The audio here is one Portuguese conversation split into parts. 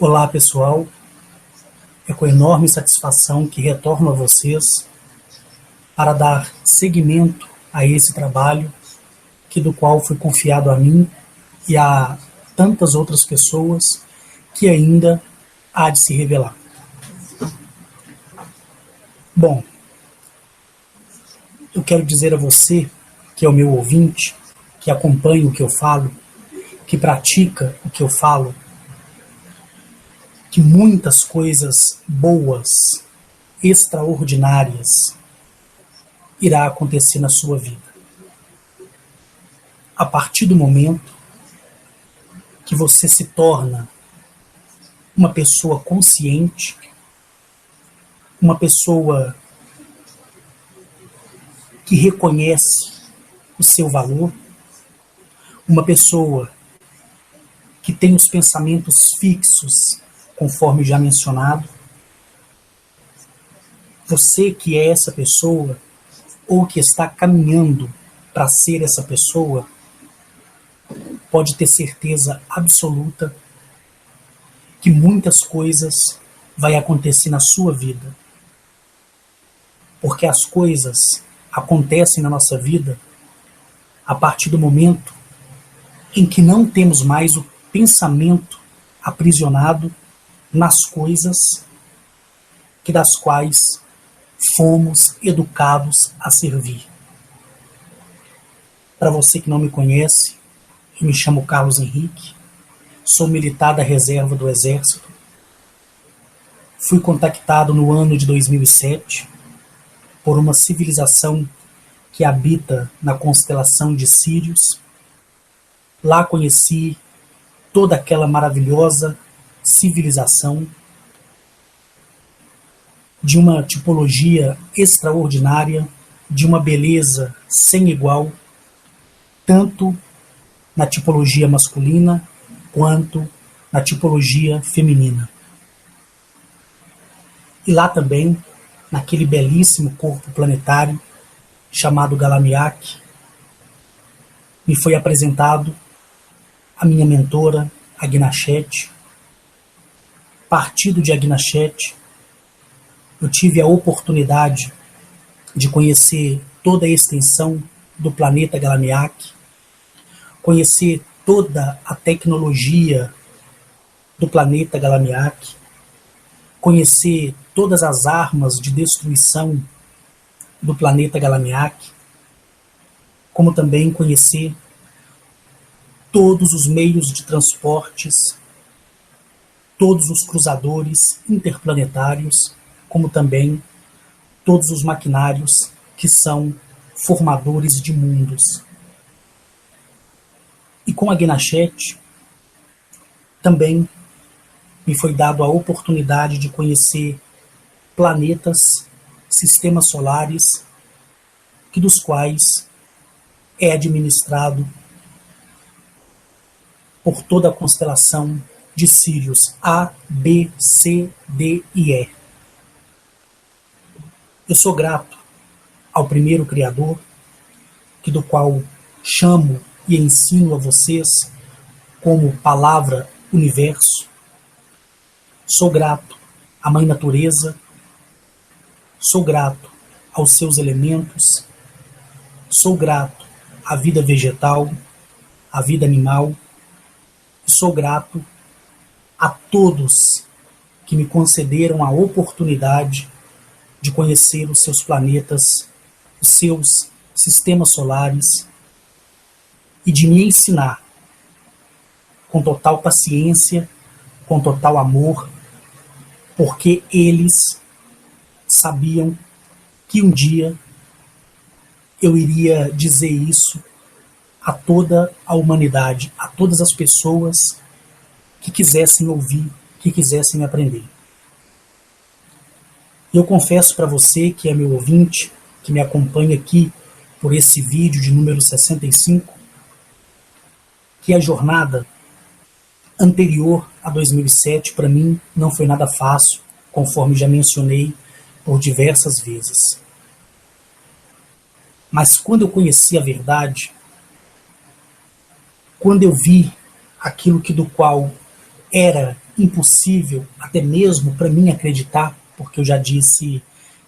Olá pessoal, é com enorme satisfação que retorno a vocês para dar seguimento a esse trabalho do qual foi confiado a mim e a tantas outras pessoas que ainda há de se revelar. Bom, eu quero dizer a você, que é o meu ouvinte, que acompanha o que eu falo, que pratica o que eu falo, que muitas coisas boas, extraordinárias, irá acontecer na sua vida. A partir do momento que você se torna uma pessoa consciente, uma pessoa que reconhece o seu valor, uma pessoa que tem os pensamentos fixos, conforme já mencionado, você que é essa pessoa, ou que está caminhando para ser essa pessoa, pode ter certeza absoluta que muitas coisas vai acontecer na sua vida. Porque as coisas acontecem na nossa vida a partir do momento em que não temos mais o pensamento aprisionado nas coisas das quais fomos educados a servir. Para você que não me conhece, eu me chamo Carlos Henrique, sou militar da reserva do Exército, fui contactado no ano de 2007 por uma civilização que habita na constelação de Sírios. Lá conheci toda aquela maravilhosa civilização de uma tipologia extraordinária, de uma beleza sem igual, tanto na tipologia masculina quanto na tipologia feminina. E lá também, naquele belíssimo corpo planetário chamado Galamiak, me foi apresentado a minha mentora, Agnichet. Partido de Agnichet, eu tive a oportunidade de conhecer toda a extensão do planeta Galamiak, conhecer toda a tecnologia do planeta Galamiak, conhecer todas as armas de destruição do planeta Galamiak, como também conhecer todos os meios de transportes, todos os cruzadores interplanetários, como também todos os maquinários que são formadores de mundos. E com a Agnichet também me foi dado a oportunidade de conhecer planetas, sistemas solares, dos quais é administrado por toda a constelação de Sírios A, B, C, D e E. Eu sou grato ao primeiro Criador, do qual chamo e ensino a vocês como palavra universo. Sou grato à Mãe Natureza, sou grato aos seus elementos, sou grato à vida vegetal, à vida animal, e sou grato a todos que me concederam a oportunidade de conhecer os seus planetas, os seus sistemas solares, e de me ensinar com total paciência, com total amor, porque eles sabiam que um dia eu iria dizer isso a toda a humanidade, a todas as pessoas que quisessem ouvir, que quisessem aprender. Eu confesso para você, que é meu ouvinte, que me acompanha aqui por esse vídeo de número 65, que a jornada anterior a 2007, para mim, não foi nada fácil, conforme já mencionei por diversas vezes. Mas quando eu conheci a verdade, quando eu vi aquilo do qual era impossível, até mesmo para mim acreditar, porque eu já disse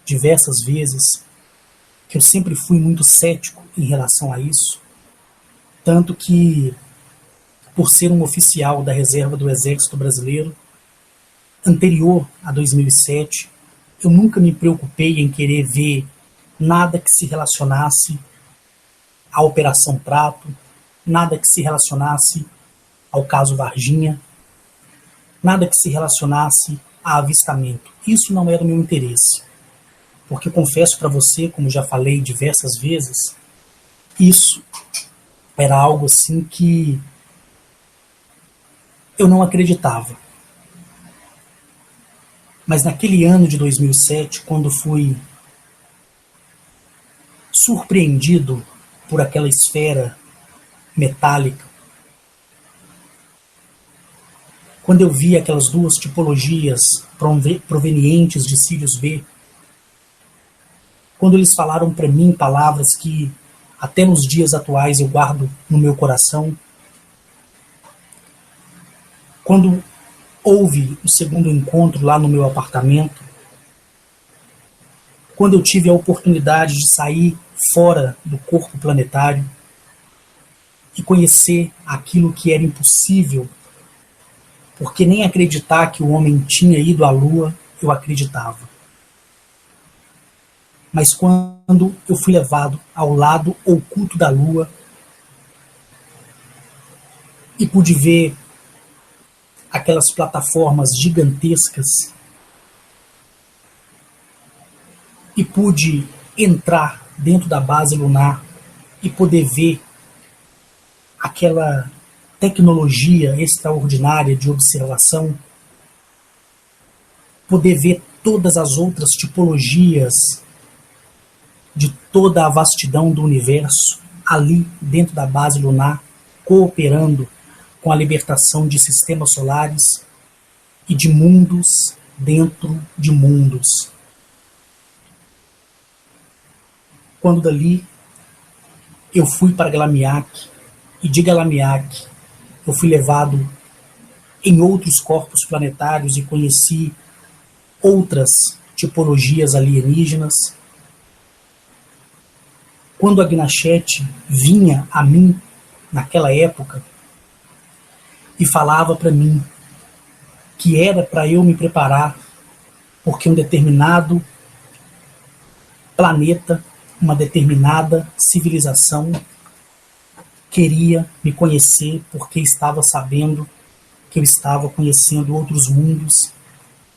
diversas vezes que eu sempre fui muito cético em relação a isso, tanto que, por ser um oficial da reserva do Exército Brasileiro, anterior a 2007, eu nunca me preocupei em querer ver nada que se relacionasse à Operação Prato, nada que se relacionasse ao caso Varginha, nada que se relacionasse a avistamento. Isso não era o meu interesse. Porque confesso para você, como já falei diversas vezes, isso era algo assim que eu não acreditava. Mas naquele ano de 2007, quando fui surpreendido por aquela esfera metálica, quando eu vi aquelas duas tipologias provenientes de Sirius B, quando eles falaram para mim palavras que até nos dias atuais eu guardo no meu coração, quando houve o segundo encontro lá no meu apartamento, quando eu tive a oportunidade de sair fora do corpo planetário e conhecer aquilo que era impossível, porque nem acreditar que o homem tinha ido à Lua eu acreditava. Mas quando eu fui levado ao lado oculto da Lua e pude ver aquelas plataformas gigantescas e pude entrar dentro da base lunar e poder ver aquela tecnologia extraordinária de observação, poder ver todas as outras tipologias de toda a vastidão do universo ali dentro da base lunar, cooperando com a libertação de sistemas solares e de mundos dentro de mundos. Quando dali eu fui para Galamiak, e de Galamiak eu fui levado em outros corpos planetários e conheci outras tipologias alienígenas. Quando a Gnachete vinha a mim naquela época e falava para mim que era para eu me preparar porque um determinado planeta, uma determinada civilização queria me conhecer porque estava sabendo que eu estava conhecendo outros mundos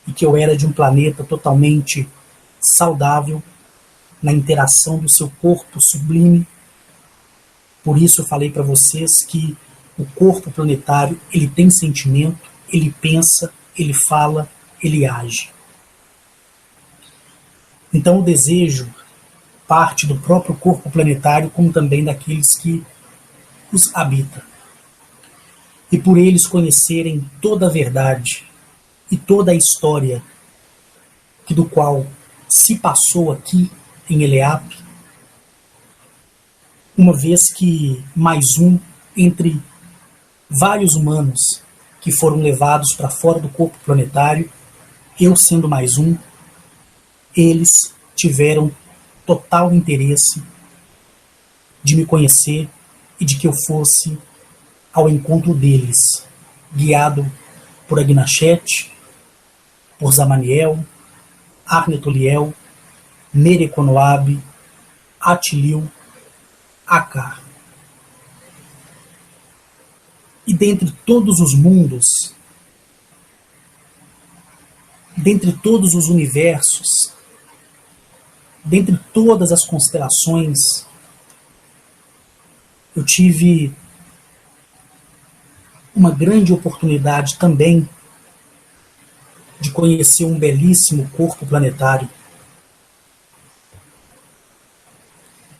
e que eu era de um planeta totalmente saudável na interação do seu corpo sublime. Por isso eu falei para vocês que o corpo planetário ele tem sentimento, ele pensa, ele fala, ele age. Então o desejo parte do próprio corpo planetário, como também daqueles que os habitam. E por eles conhecerem toda a verdade e toda a história que do qual se passou aqui em Eleap, uma vez que mais um entre vários humanos que foram levados para fora do corpo planetário, eu sendo mais um, eles tiveram total interesse de me conhecer e de que eu fosse ao encontro deles, guiado por Agnachete, por Zamaniel, Arnetoliel, Mereconoab, Atilil, Akar. E dentre todos os mundos, dentre todos os universos, dentre todas as constelações, eu tive uma grande oportunidade também de conhecer um belíssimo corpo planetário.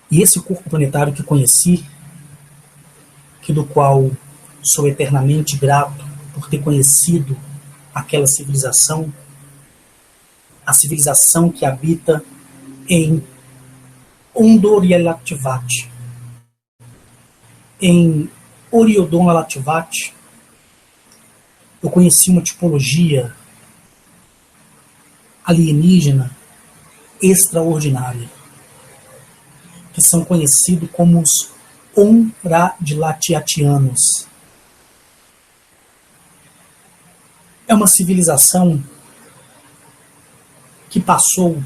E esse corpo planetário que conheci, que do qual sou eternamente grato por ter conhecido aquela civilização, a civilização que habita em Ondorialativat, em Oriodon Alativat, eu conheci uma tipologia alienígena extraordinária, que são conhecidos como os Onradilatianos. É uma civilização que passou,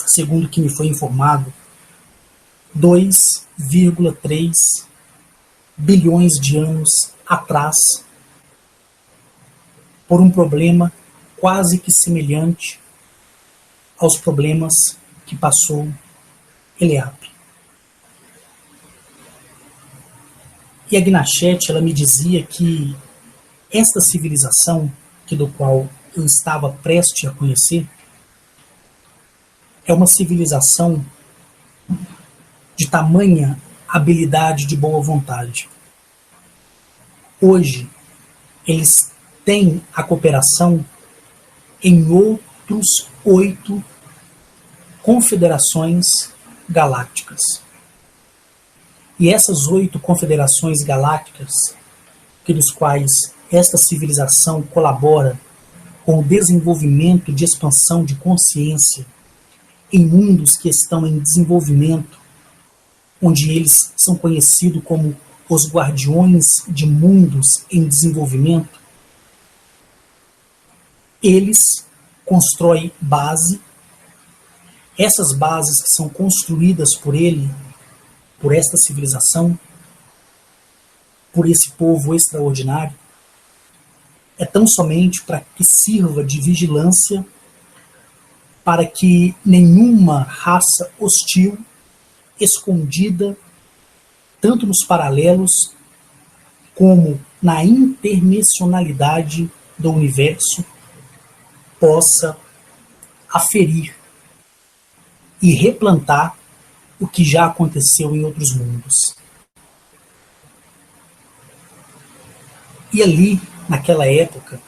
segundo o que me foi informado, 2,3 bilhões de anos atrás, por um problema quase que semelhante aos problemas que passou Eleap. E a Gnachete, ela me dizia que esta civilização, do qual eu estava prestes a conhecer, é uma civilização de tamanha habilidade de boa vontade. Hoje, eles têm a cooperação em outros 8 confederações galácticas. E essas 8 confederações galácticas, dos quais esta civilização colabora com o desenvolvimento de expansão de consciência em mundos que estão em desenvolvimento, onde eles são conhecidos como os guardiões de mundos em desenvolvimento, eles constroem base. Essas bases que são construídas por ele, por esta civilização, por esse povo extraordinário, é tão somente para que sirva de vigilância, para que nenhuma raça hostil, escondida, tanto nos paralelos, como na interdimensionalidade do universo, possa aferir e replantar o que já aconteceu em outros mundos. E ali, naquela época,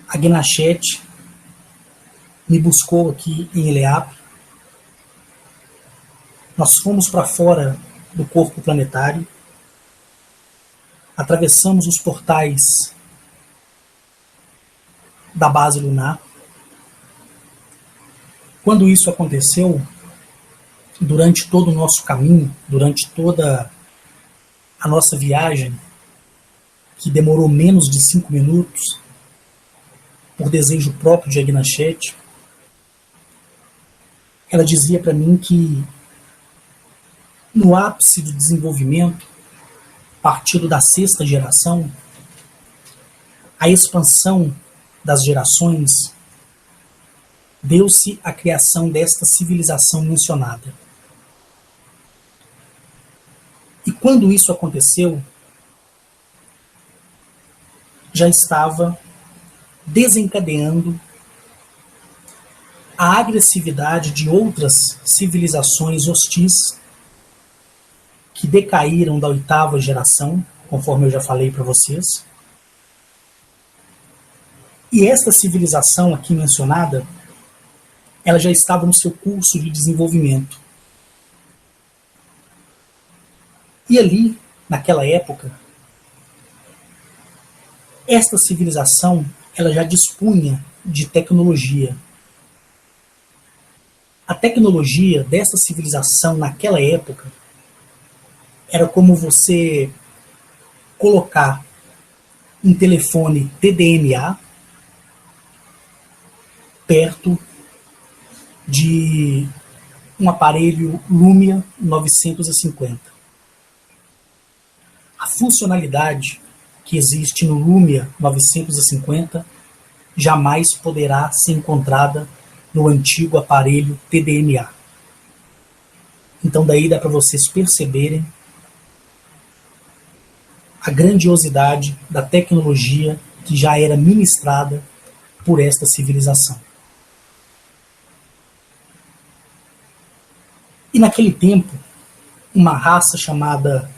a Gnachete me buscou aqui em Eleap. Nós fomos para fora do corpo planetário, atravessamos os portais da base lunar. Quando isso aconteceu, durante todo o nosso caminho, durante toda a nossa viagem, que demorou menos de 5 minutos, por desejo próprio de Gnachete, ela dizia para mim que no ápice do desenvolvimento, partindo da 6ª geração, a expansão das gerações, deu-se a criação desta civilização mencionada. E quando isso aconteceu, já estava desencadeando a agressividade de outras civilizações hostis que decaíram da 8ª geração, conforme eu já falei para vocês. E esta civilização aqui mencionada, ela já estava no seu curso de desenvolvimento. E ali, naquela época, esta civilização, ela já dispunha de tecnologia. A tecnologia dessa civilização naquela época era como você colocar um telefone TDMA perto de um aparelho Lumia 950. A funcionalidade que existe no Lumia 950 jamais poderá ser encontrada no antigo aparelho TDMA. Então daí dá para vocês perceberem a grandiosidade da tecnologia que já era ministrada por esta civilização. E naquele tempo, uma raça chamada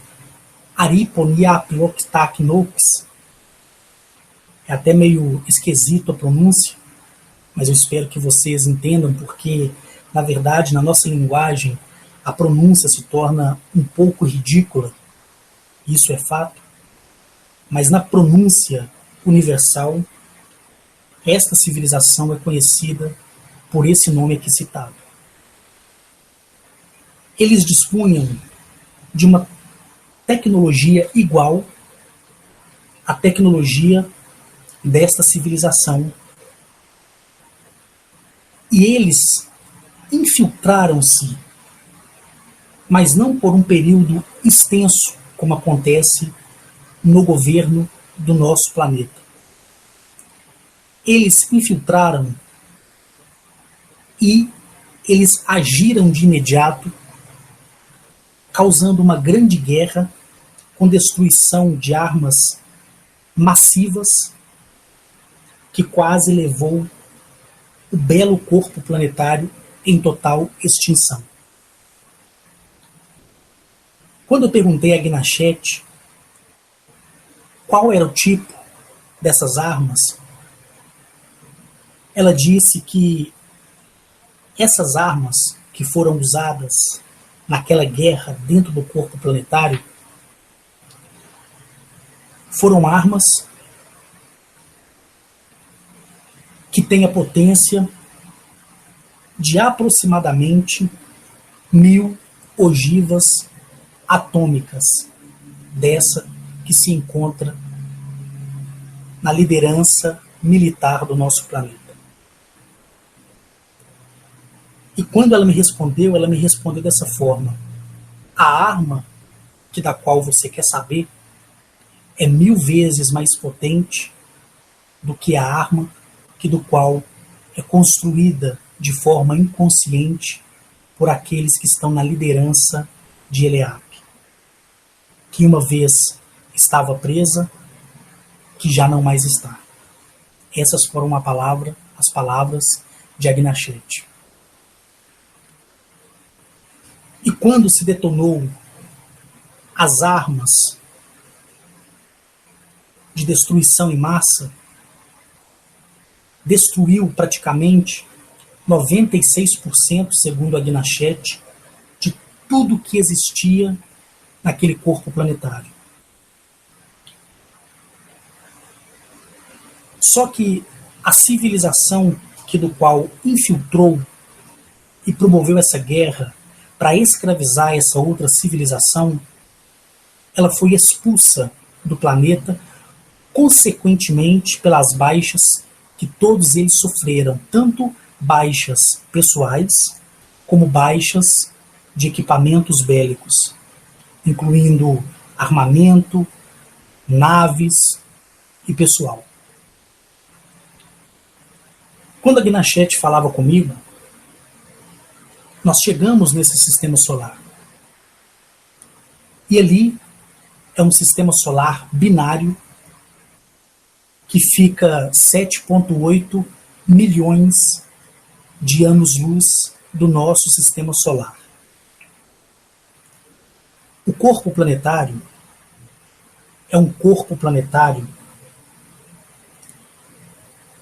Ariponiapioctacnox, é até meio esquisito a pronúncia, mas eu espero que vocês entendam, porque, na verdade, na nossa linguagem, a pronúncia se torna um pouco ridícula, isso é fato, mas na pronúncia universal, esta civilização é conhecida por esse nome aqui citado. Eles dispunham de uma tecnologia igual à tecnologia desta civilização. E eles infiltraram-se, mas não por um período extenso, como acontece no governo do nosso planeta. Eles se infiltraram e eles agiram de imediato, causando uma grande guerra com destruição de armas massivas que quase levou o belo corpo planetário em total extinção. Quando eu perguntei a Gnachete qual era o tipo dessas armas, ela disse que essas armas que foram usadas naquela guerra dentro do corpo planetário foram armas que têm a potência de aproximadamente 1000 ogivas atômicas dessa que se encontra na liderança militar do nosso planeta. E quando ela me respondeu dessa forma: a arma da qual você quer saber é 1000 vezes mais potente do que a arma do qual é construída de forma inconsciente por aqueles que estão na liderança de Eleap, que uma vez estava presa, que já não mais está. Essas foram as palavras de Gnachete. E quando se detonou as armas de destruição em massa, destruiu praticamente 96%, segundo a Gnachete, de tudo que existia naquele corpo planetário. Só que a civilização do qual infiltrou e promoveu essa guerra para escravizar essa outra civilização, ela foi expulsa do planeta, consequentemente pelas baixas que todos eles sofreram, tanto baixas pessoais, como baixas de equipamentos bélicos, incluindo armamento, naves e pessoal. Quando a Gnachete falava comigo, nós chegamos nesse sistema solar. E ali é um sistema solar binário que fica 7,8 milhões de anos-luz do nosso sistema solar. O corpo planetário é um corpo planetário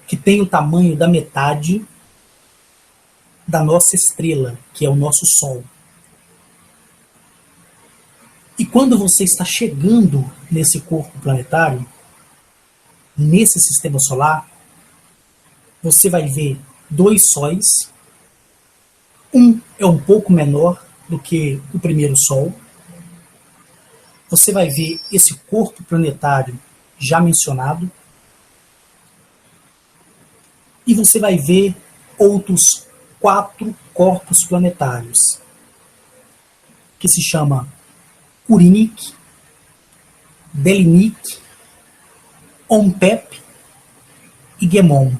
que tem o tamanho da metade da nossa estrela, que é o nosso Sol. E quando você está chegando nesse corpo planetário, nesse sistema solar, você vai ver 2 sóis. Um é um pouco menor do que o primeiro Sol. Você vai ver esse corpo planetário já mencionado. E você vai ver outros 4 corpos planetários, que se chama Urinik, Delinik, Ompep e Gemon.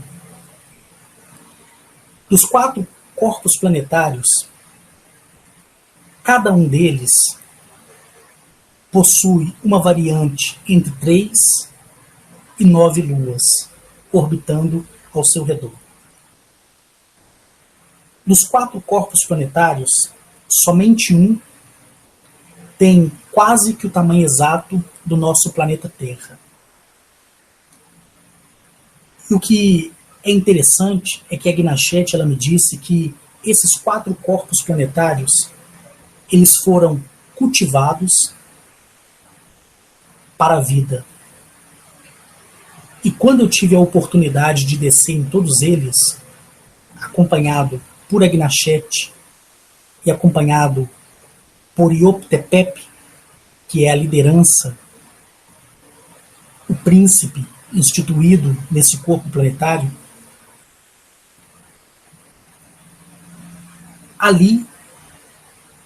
Dos 4 corpos planetários, cada um deles possui uma variante entre 3 e 9 luas, orbitando ao seu redor. Dos 4 corpos planetários, somente um tem quase que o tamanho exato do nosso planeta Terra. E o que é interessante é que a Gnachete, ela me disse que esses 4 corpos planetários, eles foram cultivados para a vida. E quando eu tive a oportunidade de descer em todos eles, acompanhado por Agnachete e acompanhado por Ioptepep, que é a liderança, o príncipe instituído nesse corpo planetário, ali,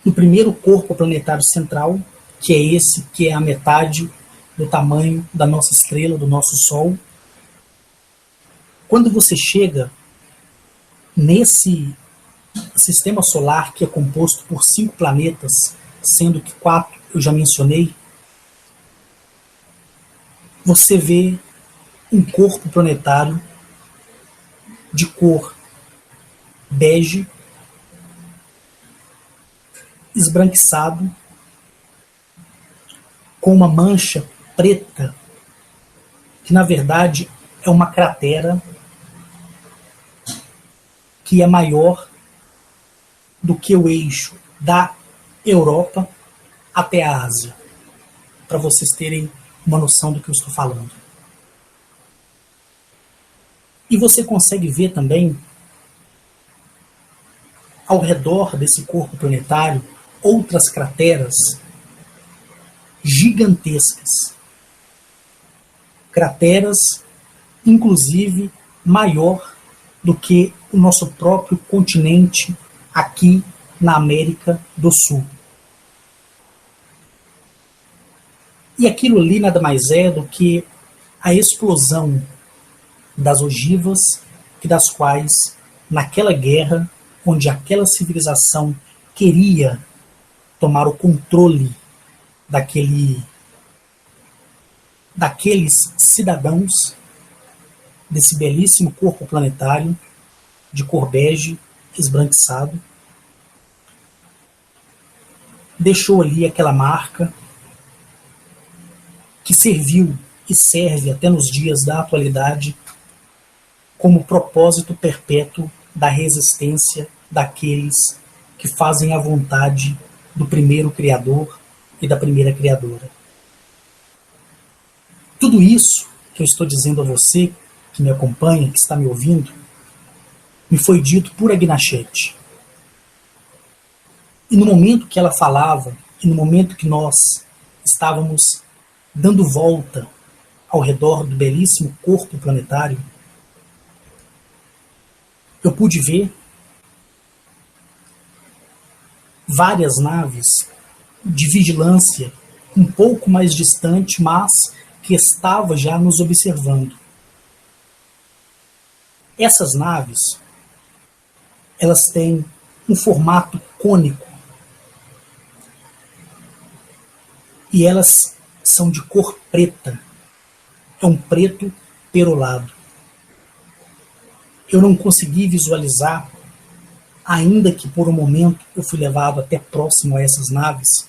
no primeiro corpo planetário central, que é esse que é a metade do tamanho da nossa estrela, do nosso Sol, quando você chega nesse sistema solar que é composto por 5 planetas, sendo que 4 eu já mencionei, você vê um corpo planetário de cor bege, esbranquiçado, com uma mancha preta, que na verdade é uma cratera que é maior do que o eixo da Europa até a Ásia, para vocês terem uma noção do que eu estou falando. E você consegue ver também, ao redor desse corpo planetário, outras crateras gigantescas. Crateras, inclusive, maior do que o nosso próprio continente aqui na América do Sul. E aquilo ali nada mais é do que a explosão das ogivas, das quais, naquela guerra, onde aquela civilização queria tomar o controle daqueles cidadãos, desse belíssimo corpo planetário, de cor bege, esbranquiçado, deixou ali aquela marca que serviu e serve até nos dias da atualidade como propósito perpétuo da resistência daqueles que fazem a vontade do primeiro Criador e da primeira Criadora. Tudo isso que eu estou dizendo a você, que me acompanha, que está me ouvindo, me foi dito por Agnachete. E no momento que ela falava, e no momento que nós estávamos dando volta ao redor do belíssimo corpo planetário, eu pude ver várias naves de vigilância um pouco mais distante, mas que estava já nos observando. Essas naves, elas têm um formato cônico e elas são de cor preta. É um preto perolado. Eu não consegui visualizar, ainda que por um momento eu fui levado até próximo a essas naves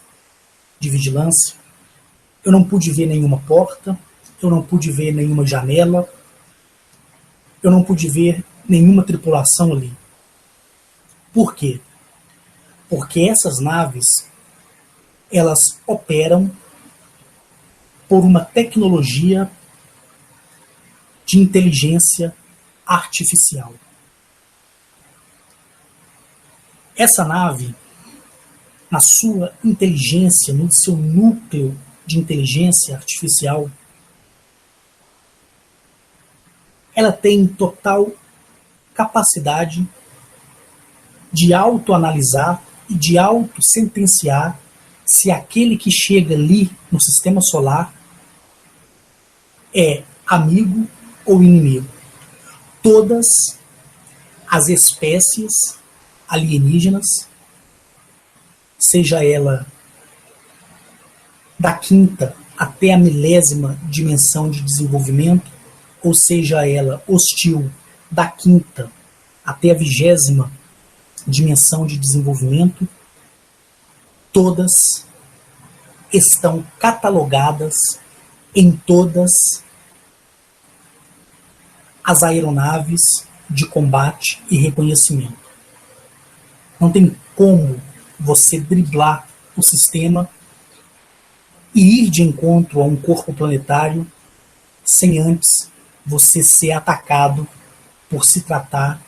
de vigilância. Eu não pude ver nenhuma porta, eu não pude ver nenhuma janela, eu não pude ver nenhuma tripulação ali. Por quê? Porque essas naves, elas operam por uma tecnologia de inteligência artificial. Essa nave, na sua inteligência, no seu núcleo de inteligência artificial, ela tem total capacidade de autoanalisar e de autosentenciar se aquele que chega ali no sistema solar é amigo ou inimigo. Todas as espécies alienígenas, seja ela da 5ª até a 1000ª dimensão de desenvolvimento, ou seja ela hostil da 5ª até a 20ª dimensão de desenvolvimento, todas estão catalogadas em todas as aeronaves de combate e reconhecimento. Não tem como você driblar o sistema e ir de encontro a um corpo planetário sem antes você ser atacado por se tratar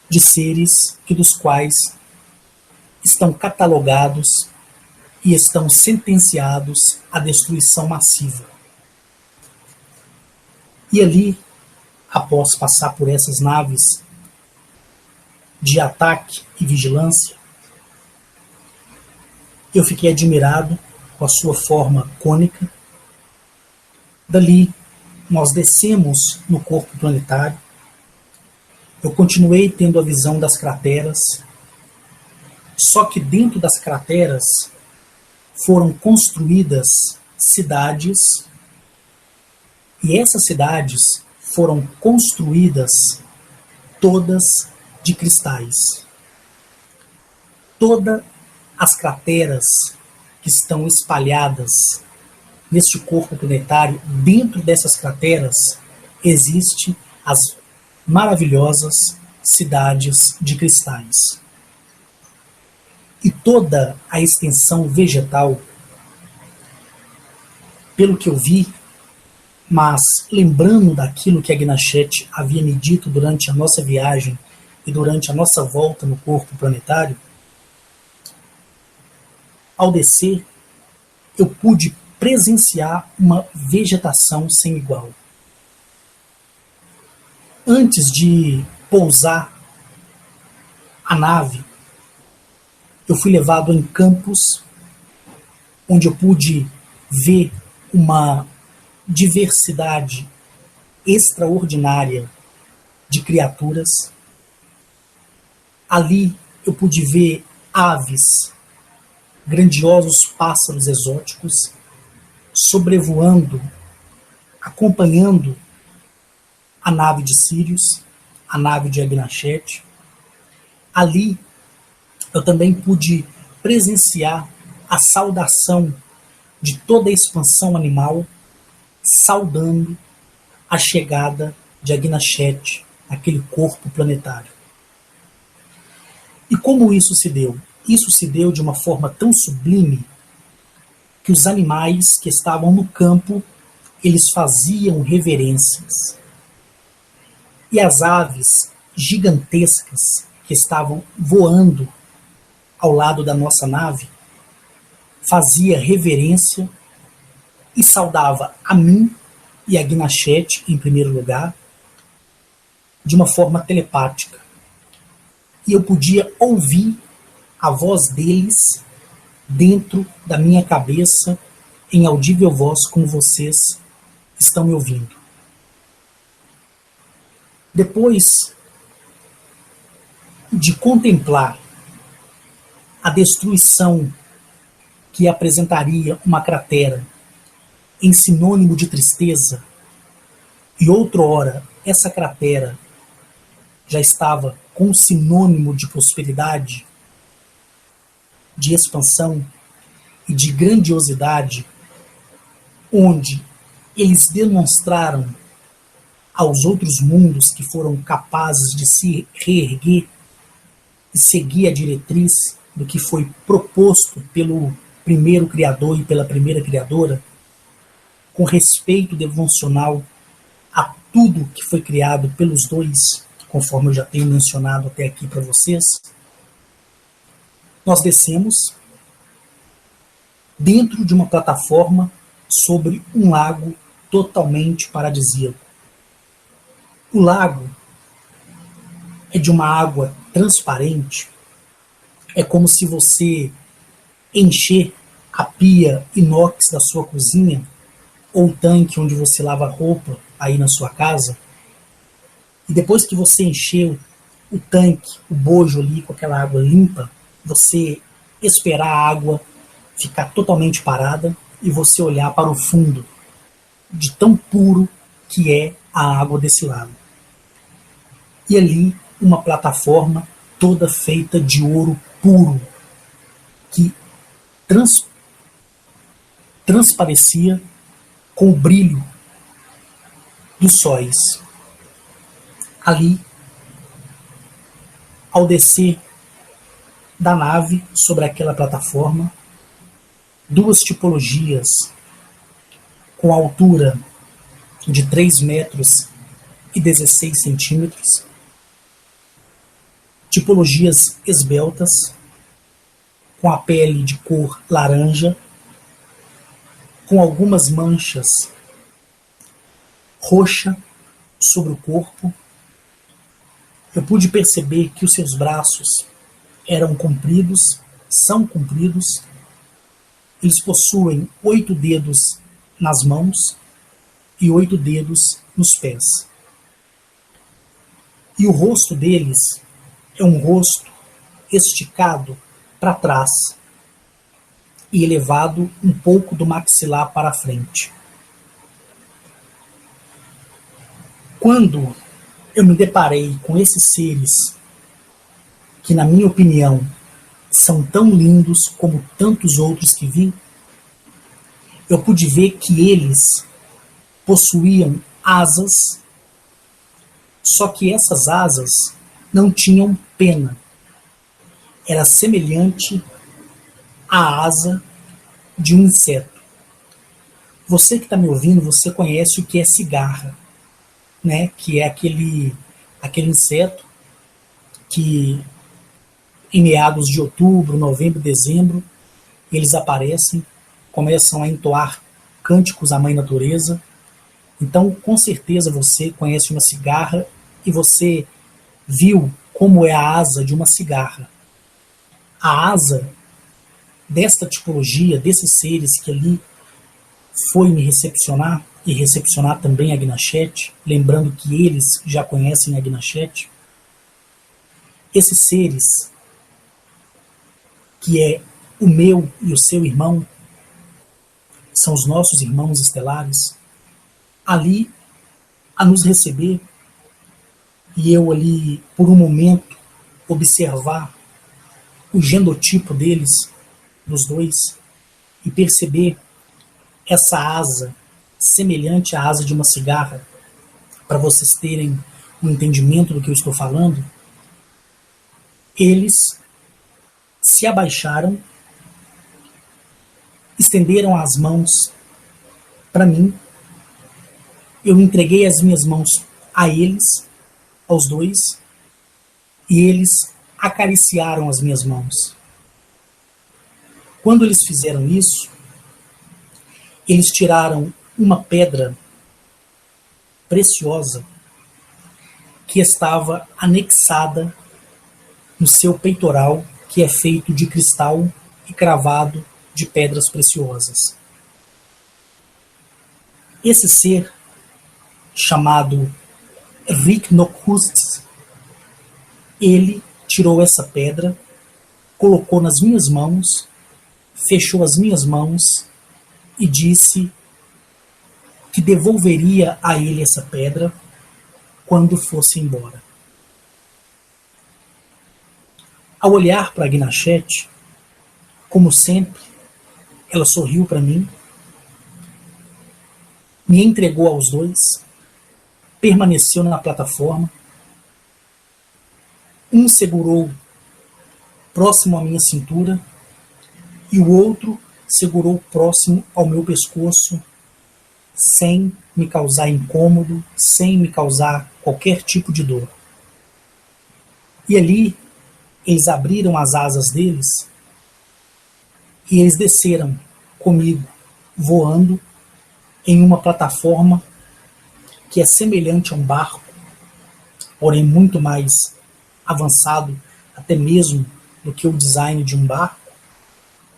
de seres que dos quais estão catalogados e estão sentenciados à destruição massiva. E ali, após passar por essas naves de ataque e vigilância, eu fiquei admirado com a sua forma cônica. Dali, nós descemos no corpo planetário. Eu continuei tendo a visão das crateras, só que dentro das crateras foram construídas cidades, e essas cidades foram construídas todas de cristais. Todas as crateras que estão espalhadas neste corpo planetário, dentro dessas crateras existem as maravilhosas cidades de cristais. E toda a extensão vegetal, pelo que eu vi, mas lembrando daquilo que a Gnachet havia me dito durante a nossa viagem e durante a nossa volta no corpo planetário, ao descer, eu pude presenciar uma vegetação sem igual. Antes de pousar a nave, eu fui levado em campos onde eu pude ver uma diversidade extraordinária de criaturas. Ali eu pude ver aves, grandiosos pássaros exóticos, sobrevoando, acompanhando a nave de Sirius, a nave de Gnachet. Ali eu também pude presenciar a saudação de toda a expansão animal, saudando a chegada de Gnachet, aquele corpo planetário. E como isso se deu? Isso se deu de uma forma tão sublime que os animais que estavam no campo, eles faziam reverências. E as aves gigantescas que estavam voando ao lado da nossa nave, fazia reverência e saudava a mim e a Gnachet, em primeiro lugar, de uma forma telepática. E eu podia ouvir a voz deles dentro da minha cabeça, em audível voz, como vocês estão me ouvindo. Depois de contemplar a destruição que apresentaria uma cratera em sinônimo de tristeza, e outrora essa cratera já estava com sinônimo de prosperidade, de expansão e de grandiosidade, onde eles demonstraram aos outros mundos que foram capazes de se reerguer e seguir a diretriz do que foi proposto pelo primeiro criador e pela primeira criadora, com respeito devocional a tudo que foi criado pelos dois, conforme eu já tenho mencionado até aqui para vocês. Nós descemos dentro de uma plataforma sobre um lago totalmente paradisíaco. O lago é de uma água transparente. É como se você encher a pia inox da sua cozinha ou o tanque onde você lava roupa aí na sua casa, e depois que você encheu o tanque, o bojo ali com aquela água limpa, você esperar a água ficar totalmente parada e você olhar para o fundo de tão puro que é a água desse lago. E ali uma plataforma toda feita de ouro puro que transparecia com o brilho dos sóis. Ali, ao descer da nave sobre aquela plataforma, duas tipologias com altura de 3 metros e 16 centímetros, tipologias esbeltas, com a pele de cor laranja, com algumas manchas roxa sobre o corpo. Eu pude perceber que os seus braços eram compridos, são compridos. Eles possuem 8 dedos nas mãos e 8 dedos nos pés. E o rosto deles é um rosto esticado para trás e elevado um pouco do maxilar para a frente. Quando eu me deparei com esses seres, que na minha opinião são tão lindos como tantos outros que vi, eu pude ver que eles possuíam asas, só que essas asas não tinham pena. Era semelhante à asa de um inseto. Você que está me ouvindo, você conhece o que é cigarra, né? Que é aquele inseto que em meados de outubro, novembro, dezembro, eles aparecem, começam a entoar cânticos à mãe natureza. Então, com certeza você conhece uma cigarra e você viu como é a asa de uma cigarra. A asa desta tipologia, desses seres que ali foi me recepcionar e recepcionar também a Gnachete, lembrando que eles já conhecem a Gnachete, esses seres, que é o meu e o seu irmão, são os nossos irmãos estelares, ali a nos receber, e eu ali, por um momento, observar o genotipo deles, dos dois, e perceber essa asa semelhante à asa de uma cigarra, para vocês terem um entendimento do que eu estou falando. Eles se abaixaram, estenderam as mãos para mim, eu entreguei as minhas mãos a eles, aos dois, e eles acariciaram as minhas mãos. Quando eles fizeram isso, eles tiraram uma pedra preciosa que estava anexada no seu peitoral, que é feito de cristal e cravado de pedras preciosas. Esse ser, chamado Riknokusts, ele tirou essa pedra, colocou nas minhas mãos, fechou as minhas mãos e disse que devolveria a ele essa pedra quando fosse embora. Ao olhar para a Gnachete, como sempre, ela sorriu para mim, me entregou aos dois, permaneceu na plataforma. Um segurou próximo à minha cintura e o outro segurou próximo ao meu pescoço, sem me causar incômodo, sem me causar qualquer tipo de dor. E ali, eles abriram as asas deles e eles desceram comigo, voando em uma plataforma que é semelhante a um barco, porém muito mais avançado, até mesmo do que o design de um barco,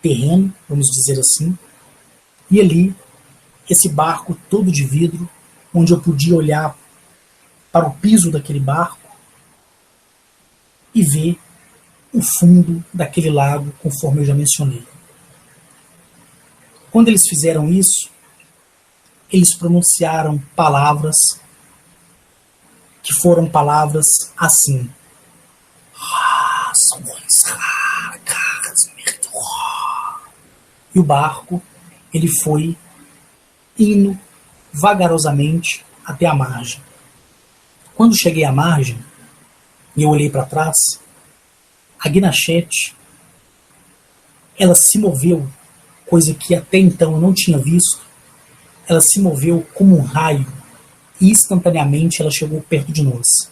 terreno, vamos dizer assim. E ali, esse barco todo de vidro, onde eu podia olhar para o piso daquele barco e ver o fundo daquele lago, conforme eu já mencionei. Quando eles fizeram isso, eles pronunciaram palavras que foram palavras assim. E o barco, ele foi indo vagarosamente até a margem. Quando cheguei à margem e eu olhei para trás, a Gnachete, ela se moveu, coisa que até então eu não tinha visto. Ela se moveu como um raio, e instantaneamente ela chegou perto de nós.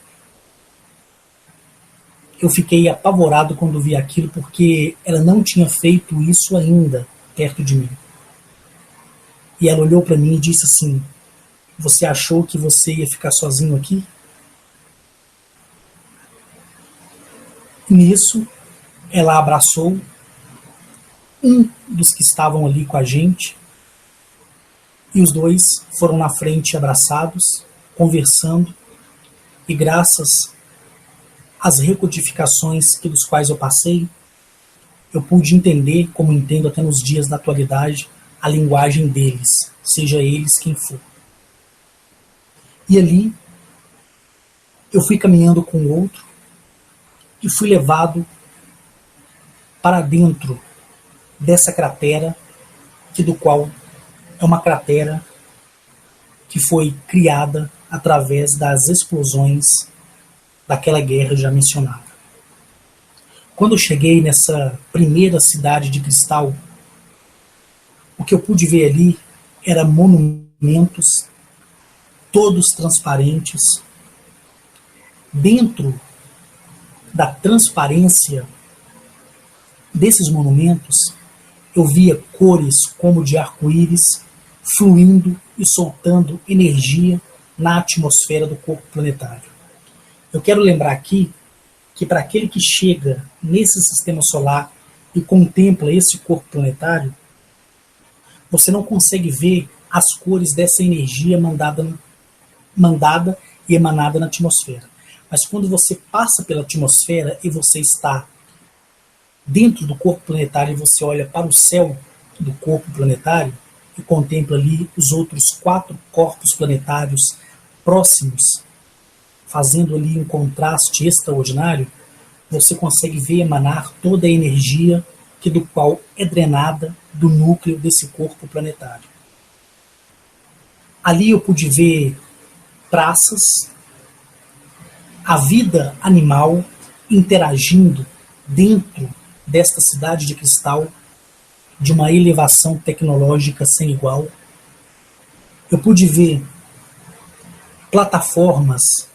Eu fiquei apavorado quando vi aquilo, porque ela não tinha feito isso ainda perto de mim. E ela olhou para mim e disse assim: você achou que você ia ficar sozinho aqui? Nisso, ela abraçou um dos que estavam ali com a gente, e os dois foram na frente abraçados, conversando, e graças às recodificações pelos quais eu passei, eu pude entender, como entendo até nos dias da atualidade, a linguagem deles, seja eles quem for. E ali, eu fui caminhando com o outro e fui levado para dentro dessa cratera, que do qual é uma cratera que foi criada através das explosões daquela guerra já mencionada. Quando eu cheguei nessa primeira cidade de cristal, o que eu pude ver ali eram monumentos, todos transparentes. Dentro da transparência desses monumentos, eu via cores como de arco-íris fluindo e soltando energia na atmosfera do corpo planetário. Eu quero lembrar aqui que para aquele que chega nesse sistema solar e contempla esse corpo planetário, você não consegue ver as cores dessa energia mandada e emanada na atmosfera. Mas quando você passa pela atmosfera e você está dentro do corpo planetário e você olha para o céu do corpo planetário e contempla ali os outros 4 corpos planetários próximos, fazendo ali um contraste extraordinário, você consegue ver emanar toda a energia que do qual é drenada do núcleo desse corpo planetário. Ali eu pude ver praças, a vida animal interagindo dentro desta cidade de cristal, de uma elevação tecnológica sem igual. Eu pude ver plataformas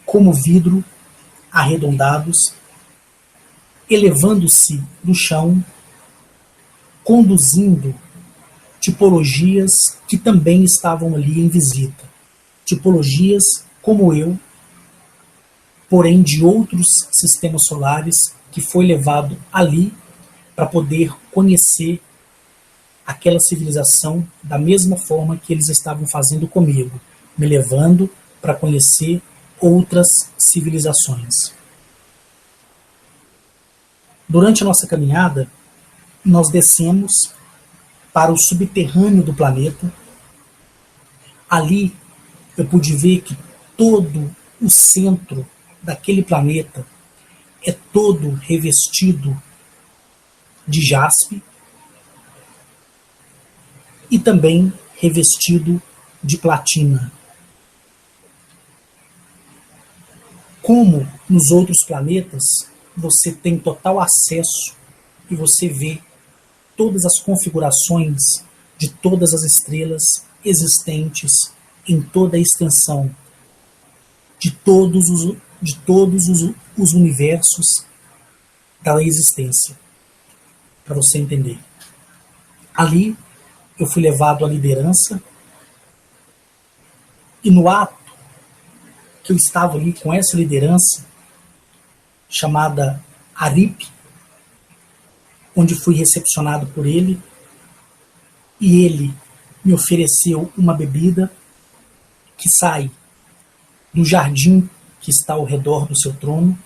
como vidro arredondados, elevando-se do chão, conduzindo tipologias que também estavam ali em visita. Tipologias como eu, porém de outros sistemas solares, que foi levado ali para poder conhecer aquela civilização da mesma forma que eles estavam fazendo comigo, me levando para conhecer outras civilizações. Durante a nossa caminhada, nós descemos para o subterrâneo do planeta. Ali eu pude ver que todo o centro daquele planeta é todo revestido de jaspe e também revestido de platina. Como nos outros planetas, você tem total acesso e você vê todas as configurações de todas as estrelas existentes em toda a extensão de todos os universos da existência, para você entender. Ali eu fui levado à liderança e no ato que eu estava ali com essa liderança chamada Arip, onde fui recepcionado por ele, e ele me ofereceu uma bebida que sai do jardim que está ao redor do seu trono.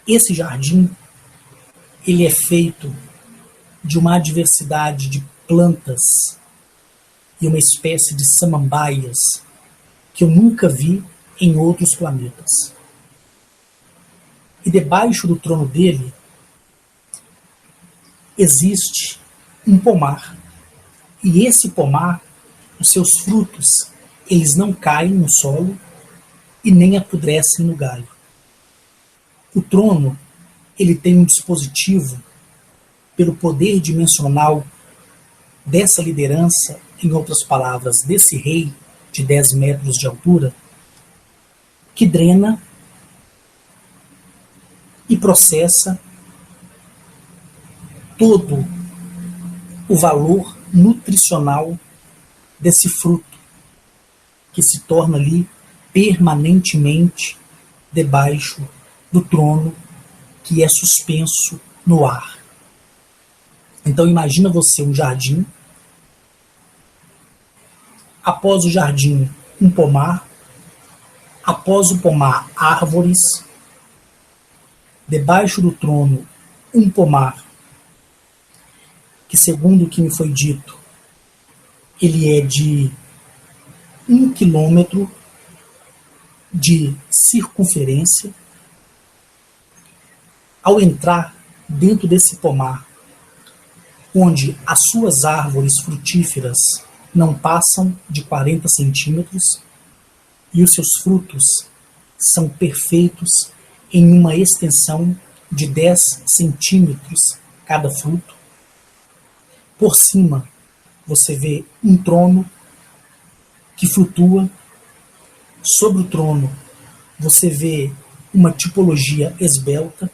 Esse jardim, ele é feito de uma diversidade de plantas e uma espécie de samambaias que eu nunca vi em outros planetas. E debaixo do trono dele existe um pomar. E esse pomar, os seus frutos, eles não caem no solo e nem apodrecem no galho. O trono, ele tem um dispositivo, pelo poder dimensional dessa liderança, em outras palavras, desse rei, de 10 metros de altura, que drena e processa todo o valor nutricional desse fruto, que se torna ali permanentemente debaixo do trono que é suspenso no ar. Então imagina você um jardim, após o jardim um pomar, após o pomar árvores, debaixo do trono um pomar, que segundo o que me foi dito, ele é de 1 quilômetro de circunferência. Ao entrar dentro desse pomar, onde as suas árvores frutíferas não passam de 40 centímetros e os seus frutos são perfeitos em uma extensão de 10 centímetros cada fruto, por cima você vê um trono que flutua. Sobre o trono você vê uma tipologia esbelta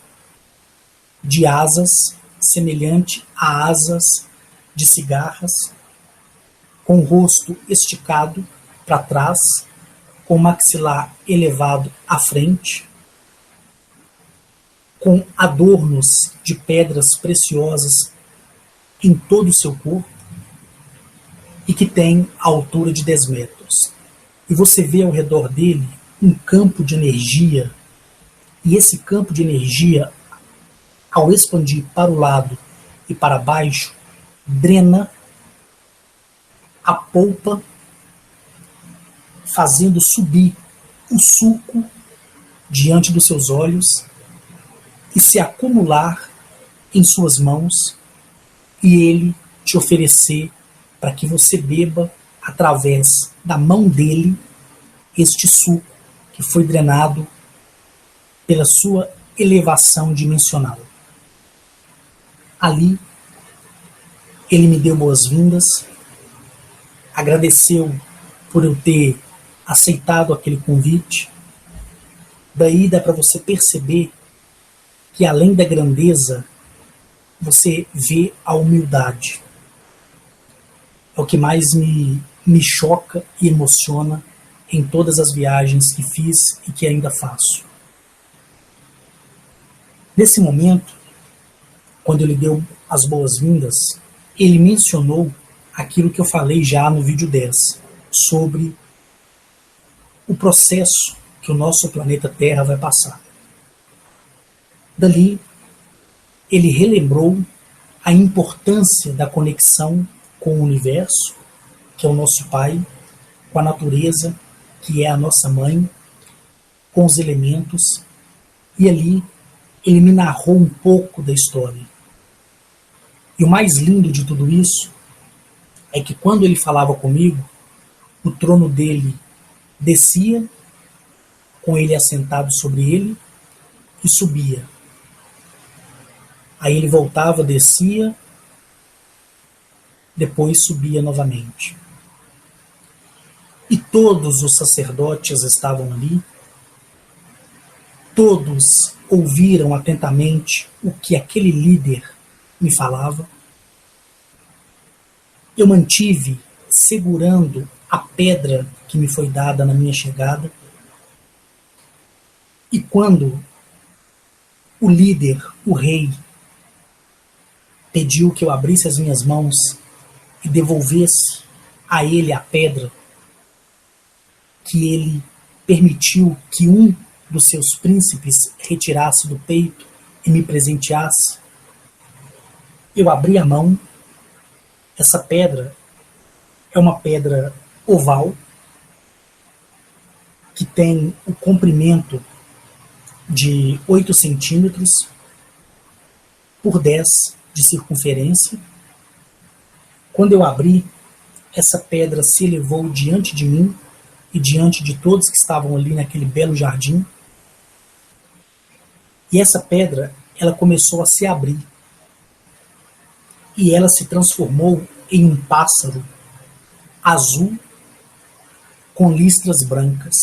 de asas, semelhante a asas de cigarras, com o rosto esticado para trás, com o maxilar elevado à frente, com adornos de pedras preciosas em todo o seu corpo, e que tem a altura de 10 metros. E você vê ao redor dele um campo de energia, e esse campo de energia, ao expandir para o lado e para baixo, drena a polpa, fazendo subir o suco diante dos seus olhos e se acumular em suas mãos, e ele te oferecer para que você beba através da mão dele este suco que foi drenado pela sua elevação dimensional. Ali, ele me deu boas-vindas, agradeceu por eu ter aceitado aquele convite. Daí dá para você perceber que, além da grandeza, você vê a humildade. É o que mais me choca e emociona em todas as viagens que fiz e que ainda faço. Nesse momento, quando ele deu as boas-vindas, ele mencionou aquilo que eu falei já no vídeo 10, sobre o processo que o nosso planeta Terra vai passar. Dali, ele relembrou a importância da conexão com o universo, que é o nosso Pai, com a natureza, que é a nossa mãe, com os elementos, e ali ele me narrou um pouco da história. E o mais lindo de tudo isso é que quando ele falava comigo, o trono dele descia, com ele assentado sobre ele, e subia. Aí ele voltava, descia, depois subia novamente. E todos os sacerdotes estavam ali, todos ouviram atentamente o que aquele líder me falava. Eu mantive segurando a pedra que me foi dada na minha chegada. E quando o líder, o rei, pediu que eu abrisse as minhas mãos e devolvesse a ele a pedra, que ele permitiu que um dos seus príncipes retirasse do peito e me presenteasse, eu abri a mão. Essa pedra é uma pedra oval, que tem o comprimento de 8 centímetros por 10 de circunferência. Quando eu abri, essa pedra se elevou diante de mim e diante de todos que estavam ali naquele belo jardim. E essa pedra, ela começou a se abrir. E ela se transformou em um pássaro azul, com listras brancas.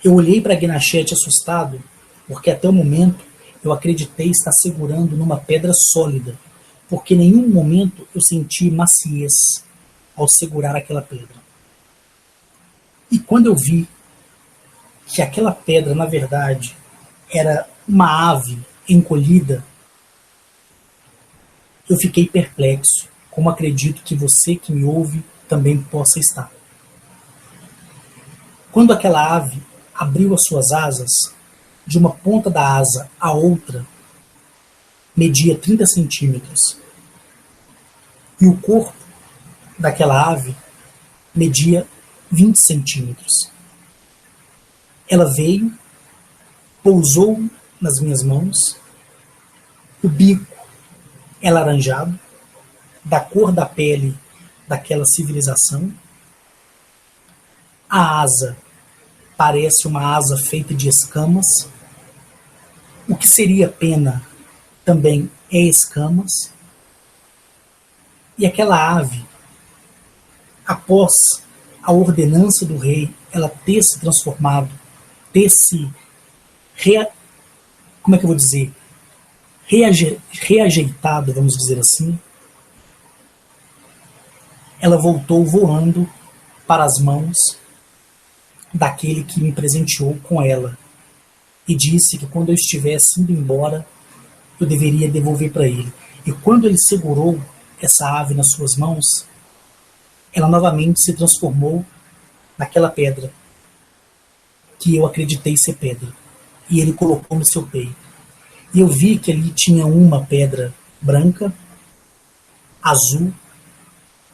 Eu olhei para Gnachete assustado, porque até o momento eu acreditei estar segurando numa pedra sólida, porque em nenhum momento eu senti maciez ao segurar aquela pedra. E quando eu vi que aquela pedra, na verdade, era uma ave encolhida, eu fiquei perplexo, como acredito que você que me ouve também possa estar. Quando aquela ave abriu as suas asas, de uma ponta da asa à outra, media 30 centímetros. E o corpo daquela ave media 20 centímetros. Ela veio, pousou nas minhas mãos, o bico é laranjado, da cor da pele daquela civilização, a asa parece uma asa feita de escamas, o que seria pena também é escamas, e aquela ave, após a ordenança do rei, ela ter se transformado, ter se, como é que eu vou dizer, reajeitado, vamos dizer assim, ela voltou voando para as mãos daquele que me presenteou com ela e disse que quando eu estivesse indo embora, eu deveria devolver para ele. E quando ele segurou essa ave nas suas mãos, ela novamente se transformou naquela pedra que eu acreditei ser pedra. E ele colocou no seu peito. E eu vi que ali tinha uma pedra branca, azul,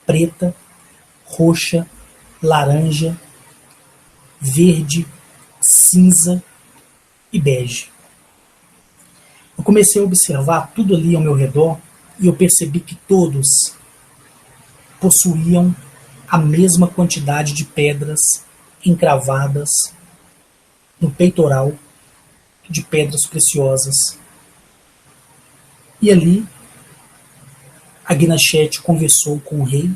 preta, roxa, laranja, verde, cinza e bege. Eu comecei a observar tudo ali ao meu redor e eu percebi que todos possuíam a mesma quantidade de pedras encravadas no peitoral de pedras preciosas. E ali a Gnachete conversou com o rei.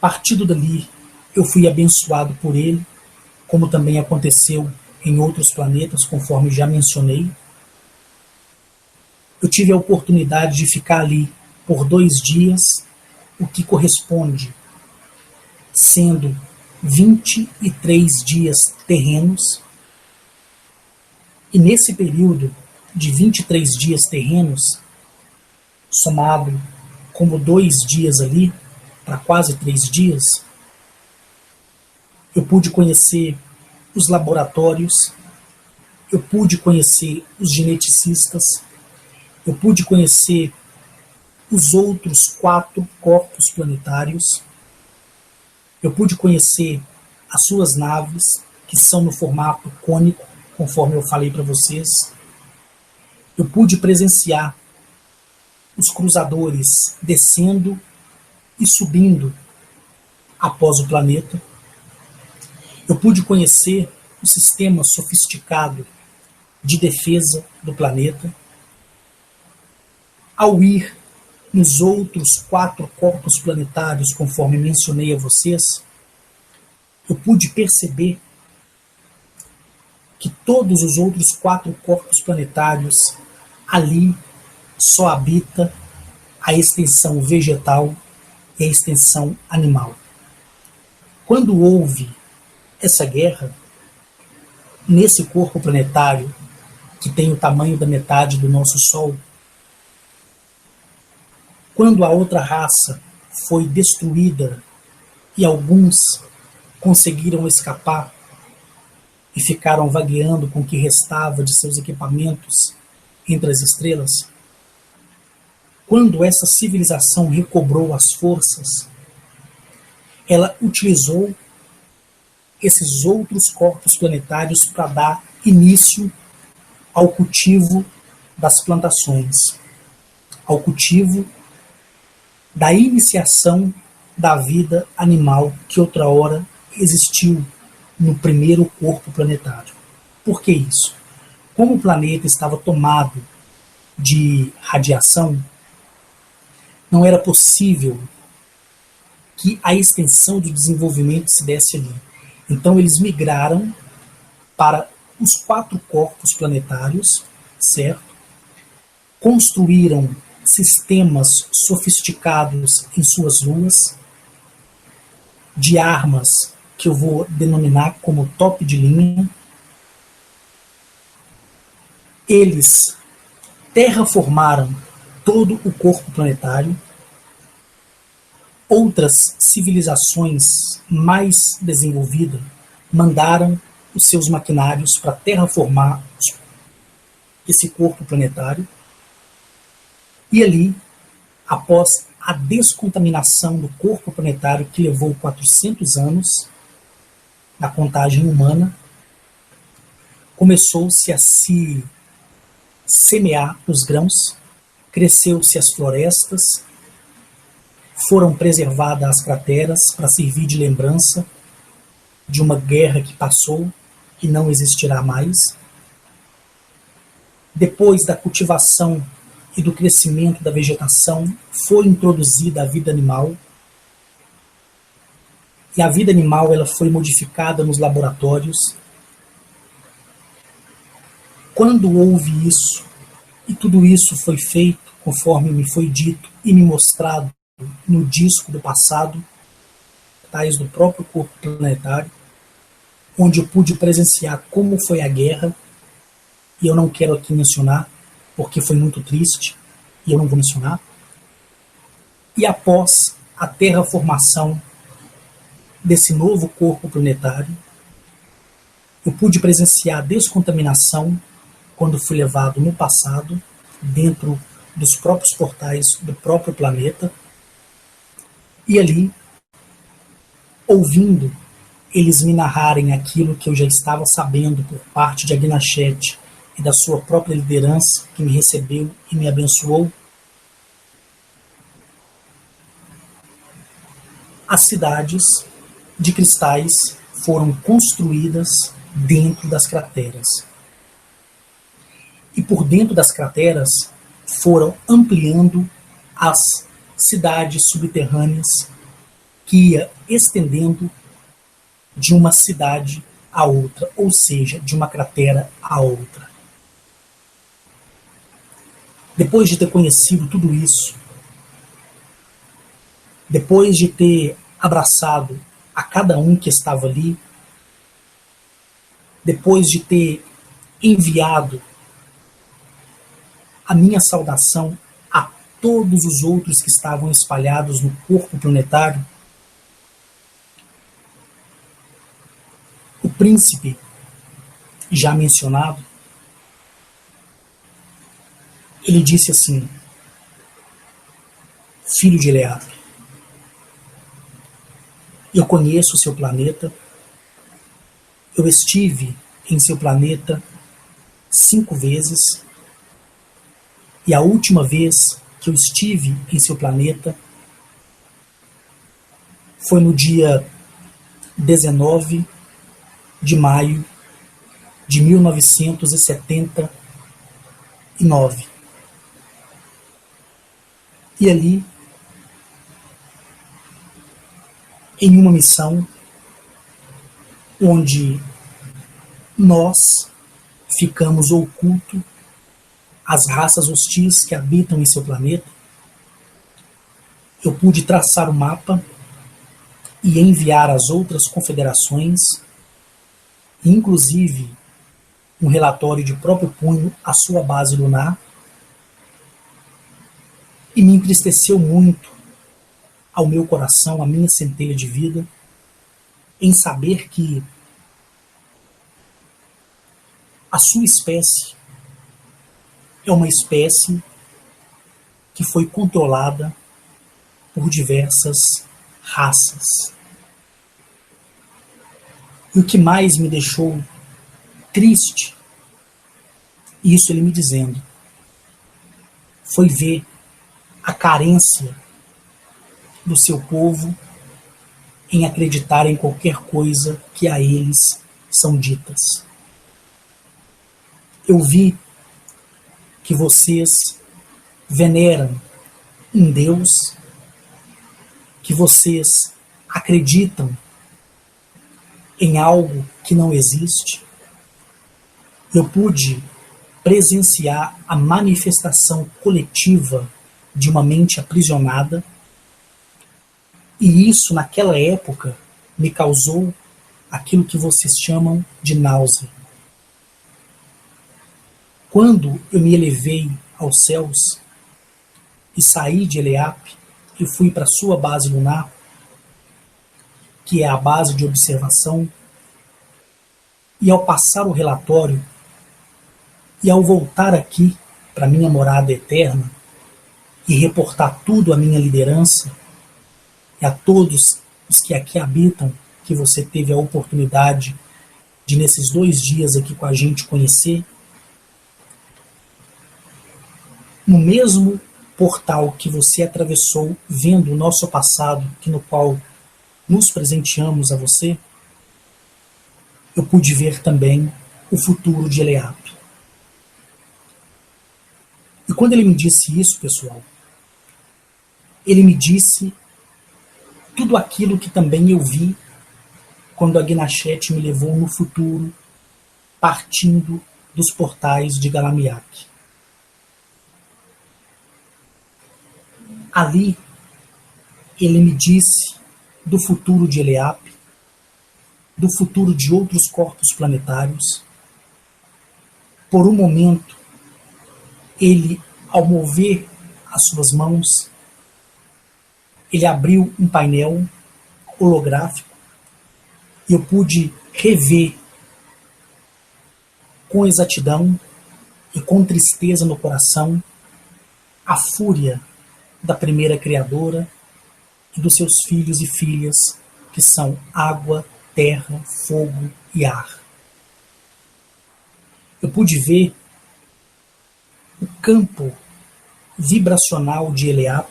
Partindo dali, eu fui abençoado por ele, como também aconteceu em outros planetas, conforme já mencionei. Eu tive a oportunidade de ficar ali por 2 dias, o que corresponde sendo 23 dias terrenos. E nesse período de 23 dias terrenos, somado como 2 dias ali, para quase 3 dias, eu pude conhecer os laboratórios, eu pude conhecer os geneticistas, eu pude conhecer os outros 4 corpos planetários, eu pude conhecer as suas naves, que são no formato cônico, conforme eu falei para vocês. Eu pude presenciar os cruzadores descendo e subindo após o planeta. Eu pude conhecer o sistema sofisticado de defesa do planeta. Ao ir nos outros 4 corpos planetários, conforme mencionei a vocês, eu pude perceber que todos os outros 4 corpos planetários ali só habita a extensão vegetal e a extensão animal. Quando houve essa guerra, nesse corpo planetário, que tem o tamanho da metade do nosso Sol, quando a outra raça foi destruída e alguns conseguiram escapar e ficaram vagueando com o que restava de seus equipamentos entre as estrelas, quando essa civilização recobrou as forças, ela utilizou esses outros corpos planetários para dar início ao cultivo das plantações, ao cultivo da iniciação da vida animal que outrora existiu no primeiro corpo planetário. Por que isso? Como o planeta estava tomado de radiação, não era possível que a extensão do desenvolvimento se desse ali. Então eles migraram para os 4 corpos planetários, certo? Construíram sistemas sofisticados em suas luas, de armas que eu vou denominar como top de linha. Eles terraformaram todo o corpo planetário. Outras civilizações mais desenvolvidas mandaram os seus maquinários para terraformar esse corpo planetário. E ali, após a descontaminação do corpo planetário, que levou 400 anos na contagem humana, começou-se a se semear os grãos, cresceu-se as florestas, foram preservadas as crateras para servir de lembrança de uma guerra que passou e não existirá mais. Depois da cultivação e do crescimento da vegetação, foi introduzida a vida animal. E a vida animal ela foi modificada nos laboratórios. Quando houve isso, e tudo isso foi feito conforme me foi dito e me mostrado no disco do passado, tais do próprio corpo planetário, onde eu pude presenciar como foi a guerra, e eu não quero aqui mencionar, porque foi muito triste, e eu não vou mencionar. E após a terraformação desse novo corpo planetário, eu pude presenciar a descontaminação quando fui levado no passado, dentro dos próprios portais do próprio planeta, e ali, ouvindo eles me narrarem aquilo que eu já estava sabendo por parte de Agnachete e da sua própria liderança, que me recebeu e me abençoou, as cidades de cristais foram construídas dentro das crateras. E por dentro das crateras foram ampliando as cidades subterrâneas, que ia estendendo de uma cidade a outra, ou seja, de uma cratera a outra. Depois de ter conhecido tudo isso, depois de ter abraçado a cada um que estava ali, depois de ter enviado a minha saudação a todos os outros que estavam espalhados no corpo planetário, o príncipe já mencionado, ele disse assim: filho de Eleato, eu conheço o seu planeta, eu estive em seu planeta 5 vezes, e a última vez que eu estive em seu planeta foi no dia 19 de maio de 1979. E ali, em uma missão onde nós ficamos ocultos às raças hostis que habitam em seu planeta, eu pude traçar o mapa e enviar às outras confederações, inclusive um relatório de próprio punho à sua base lunar, e me entristeceu muito ao meu coração, à minha centelha de vida, em saber que a sua espécie é uma espécie que foi controlada por diversas raças. E o que mais me deixou triste, isso ele me dizendo, foi ver a carência do seu povo em acreditar em qualquer coisa que a eles são ditas. Eu vi que vocês veneram um Deus que vocês acreditam em algo que não existe. Eu pude presenciar a manifestação coletiva de uma mente aprisionada, e isso, naquela época, me causou aquilo que vocês chamam de náusea. Quando eu me elevei aos céus e saí de Eleap e fui para a sua base lunar, que é a base de observação, e ao passar o relatório, e ao voltar aqui para minha morada eterna e reportar tudo à minha liderança e a todos os que aqui habitam, que você teve a oportunidade de nesses 2 dias aqui com a gente conhecer, no mesmo portal que você atravessou vendo o nosso passado, que no qual nos presenteamos a você, eu pude ver também o futuro de Eleap. E quando ele me disse isso, pessoal, ele me disse tudo aquilo que também eu vi quando a Gnachete me levou no futuro, partindo dos portais de Galamiak. Ali, ele me disse do futuro de Eleap, do futuro de outros corpos planetários. Por um momento, ele, ao mover as suas mãos, ele abriu um painel holográfico e eu pude rever com exatidão e com tristeza no coração a fúria da primeira criadora e dos seus filhos e filhas, que são água, terra, fogo e ar. Eu pude ver o campo vibracional de Eleap,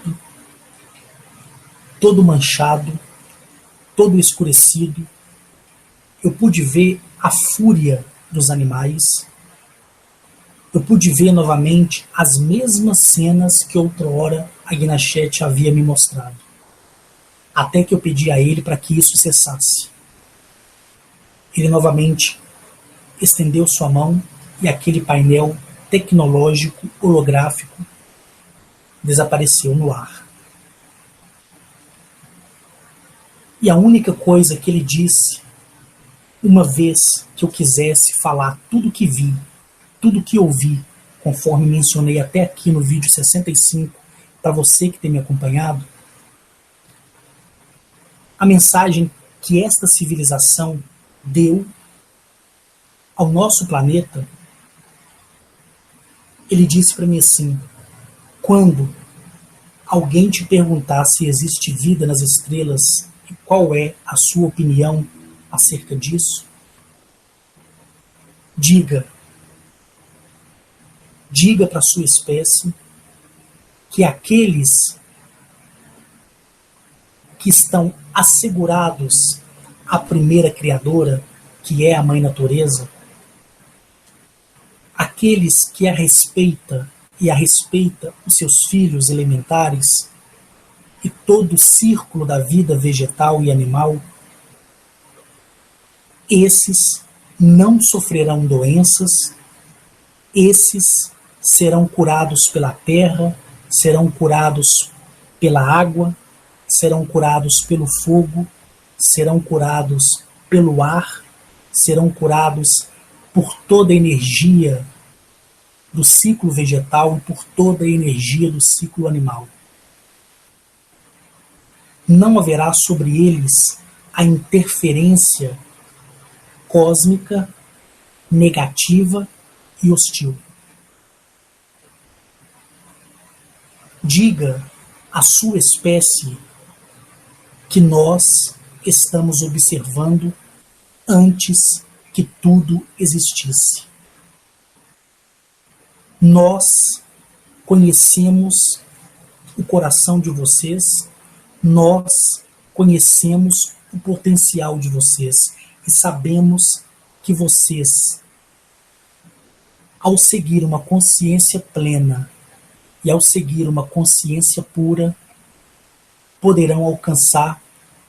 todo manchado, todo escurecido. Eu pude ver a fúria dos animais. Eu pude ver novamente as mesmas cenas que outrora a Gnachete havia me mostrado. Até que eu pedi a ele para que isso cessasse. Ele novamente estendeu sua mão e aquele painel tecnológico holográfico desapareceu no ar. E a única coisa que ele disse, uma vez que eu quisesse falar tudo que vi, tudo que ouvi, conforme mencionei até aqui no vídeo 65, para você que tem me acompanhado, a mensagem que esta civilização deu ao nosso planeta, ele disse para mim assim: quando alguém te perguntar se existe vida nas estrelas e qual é a sua opinião acerca disso, diga para a sua espécie que aqueles que estão assegurados à primeira criadora, que é a Mãe Natureza, aqueles que a respeita e a respeita os seus filhos elementares e todo o círculo da vida vegetal e animal, esses não sofrerão doenças, esses serão curados pela terra, serão curados pela água, serão curados pelo fogo, serão curados pelo ar, serão curados por toda a energia do ciclo vegetal e por toda a energia do ciclo animal. Não haverá sobre eles a interferência cósmica, negativa e hostil. Diga à sua espécie que nós estamos observando antes que tudo existisse. Nós conhecemos o coração de vocês, nós conhecemos o potencial de vocês e sabemos que vocês, ao seguir uma consciência plena e ao seguir uma consciência pura, poderão alcançar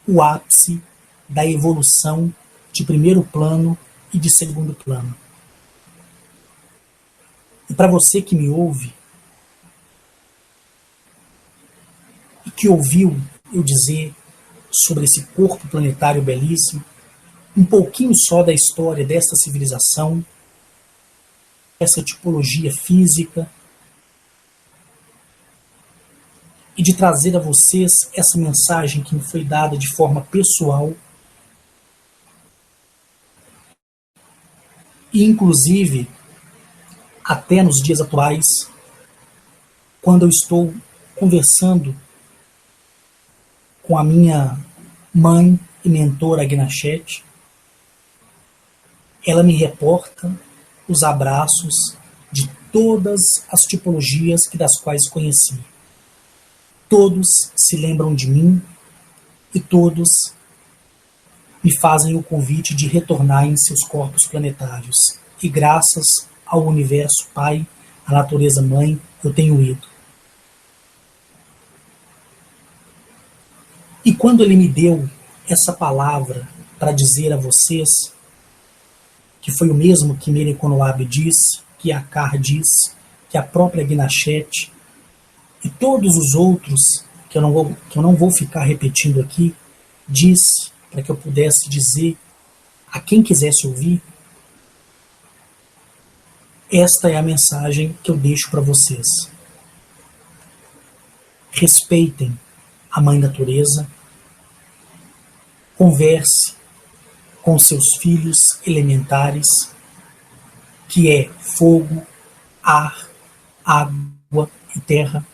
o ápice da evolução de primeiro plano e de segundo plano. E para você que me ouve e que ouviu eu dizer sobre esse corpo planetário belíssimo, um pouquinho só da história desta civilização, essa tipologia física, e de trazer a vocês essa mensagem que me foi dada de forma pessoal, e inclusive até nos dias atuais, quando eu estou conversando com a minha mãe e mentora Agnachete, ela me reporta os abraços de todas as tipologias das quais conheci. Todos se lembram de mim e todos me fazem o convite de retornar em seus corpos planetários. E graças ao Universo Pai, à Natureza Mãe, eu tenho ido. E quando ele me deu essa palavra para dizer a vocês, que foi o mesmo que Merekonoab disse, que Akar disse, que a própria Agnachete e todos os outros, que eu não vou ficar repetindo aqui, disse para que eu pudesse dizer a quem quisesse ouvir, esta é a mensagem que eu deixo para vocês. Respeitem a Mãe Natureza, converse com seus filhos elementares, que é fogo, ar, água e terra.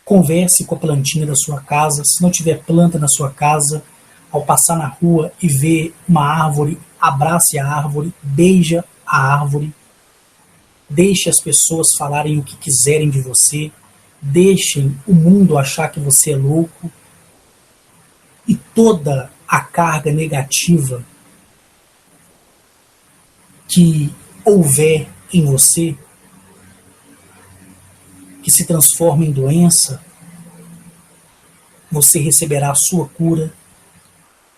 Converse com a plantinha da sua casa. Se não tiver planta na sua casa, ao passar na rua e ver uma árvore, abrace a árvore, beija a árvore. Deixe as pessoas falarem o que quiserem de você. Deixem o mundo achar que você é louco. E toda a carga negativa que houver em você, que se transforma em doença, você receberá a sua cura,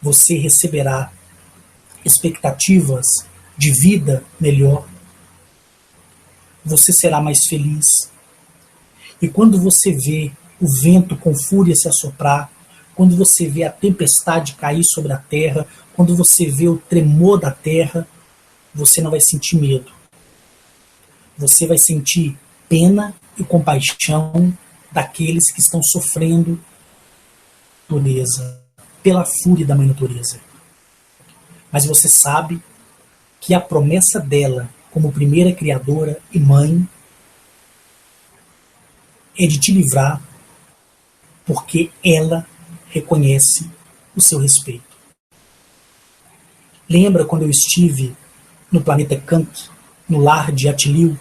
você receberá expectativas de vida melhor, você será mais feliz. E quando você vê o vento com fúria se assoprar, quando você vê a tempestade cair sobre a terra, quando você vê o tremor da terra, você não vai sentir medo. Você vai sentir pena e compaixão daqueles que estão sofrendo natureza, pela fúria da Mãe Natureza. Mas você sabe que a promessa dela, como primeira criadora e mãe, é de te livrar, porque ela reconhece o seu respeito. Lembra quando eu estive no planeta Kank, no lar de Atilil,